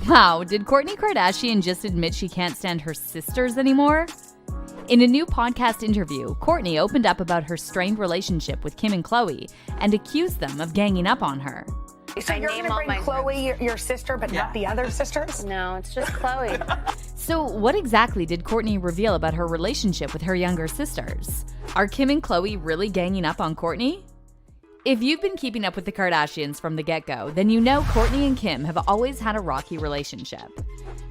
Wow, did Kourtney Kardashian just admit she can't stand her sisters anymore? In a new podcast interview, Kourtney opened up about her strained relationship with Kim and Khloe and accused them of ganging up on her. So you're going to bring Khloe, your sister, but not the other sisters? No, it's just Khloe. So what exactly did Kourtney reveal about her relationship with her younger sisters? Are Kim and Khloe really ganging up on Kourtney? If you've been keeping up with the Kardashians from the get-go, then you know Kourtney and Kim have always had a rocky relationship.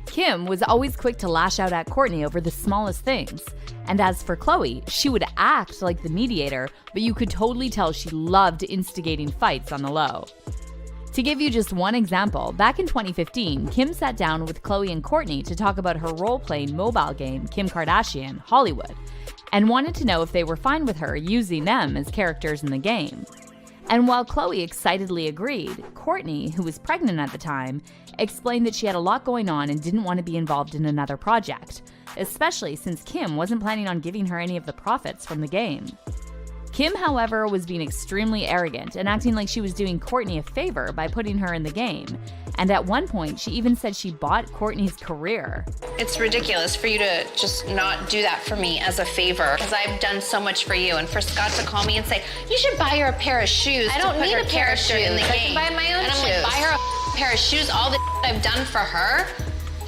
Kim was always quick to lash out at Kourtney over the smallest things. And as for Khloe, she would act like the mediator, but you could totally tell she loved instigating fights on the low. To give you just one example, back in 2015, Kim sat down with Khloe and Kourtney to talk about her role-playing mobile game, Kim Kardashian, Hollywood, and wanted to know if they were fine with her using them as characters in the game. And while Khloe excitedly agreed, Kourtney, who was pregnant at the time, explained that she had a lot going on and didn't want to be involved in another project, especially since Kim wasn't planning on giving her any of the profits from the game. Kim, however, was being extremely arrogant and acting like she was doing Kourtney a favor by putting her in the game. And at one point, she even said she bought Kourtney's career. It's ridiculous for you to just not do that for me as a favor, because I've done so much for you. And for Scott to call me and say, you should buy her a pair of shoes. I don't need a pair of shoes. In the I game. can buy my own and I'm shoes. like, buy her a pair of shoes. All the I've done for her.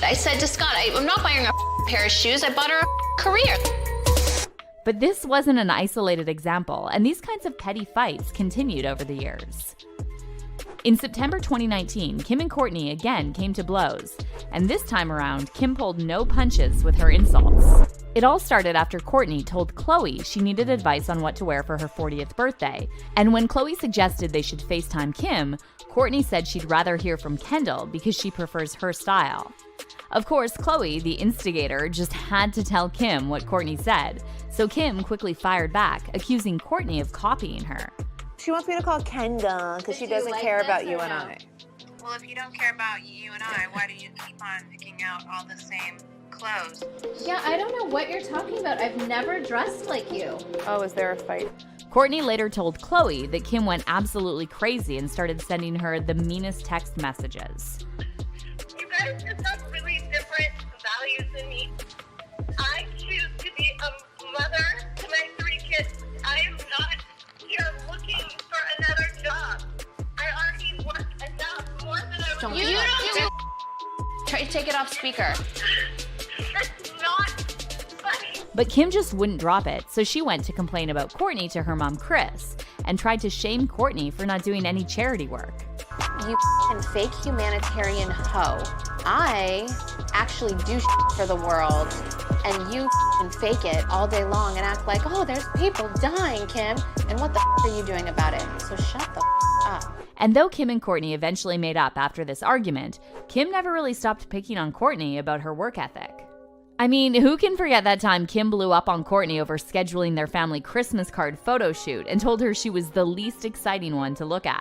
I said to Scott, I'm not buying her a pair of shoes. I bought her a career. But this wasn't an isolated example, and these kinds of petty fights continued over the years. In September 2019, Kim and Kourtney again came to blows, and this time around, Kim pulled no punches with her insults. It all started after Kourtney told Khloe she needed advice on what to wear for her 40th birthday, and when Khloe suggested they should FaceTime Kim, Kourtney said she'd rather hear from Kendall because she prefers her style. Of course, Khloe, the instigator, just had to tell Kim what Kourtney said, so Kim quickly fired back, accusing Kourtney of copying her. She wants me to call Kendall because she doesn't care about you and I. Well, if you don't care about you and I, why do you keep on picking out all the same clothes? Yeah, I don't know what you're talking about. I've never dressed like you. Oh, is there a fight? Kourtney later told Khloe that Kim went absolutely crazy and started sending her the meanest text messages. You guys just have really different values than me. I choose to be a mother to my 3 kids. I am not here looking for another job. I already work enough, more than I would. You don't try to take it off speaker. That's not funny. But Kim just wouldn't drop it, so she went to complain about Kourtney to her mom, Kris, and tried to shame Kourtney for not doing any charity work. You fake humanitarian hoe. I actually do for the world, and you fake it all day long and act like, oh, there's people dying, Kim, and what the are you doing about it? So shut the up. And though Kim and Kourtney eventually made up after this argument, Kim never really stopped picking on Kourtney about her work ethic. I mean, who can forget that time Kim blew up on Kourtney over scheduling their family Christmas card photo shoot and told her she was the least exciting one to look at?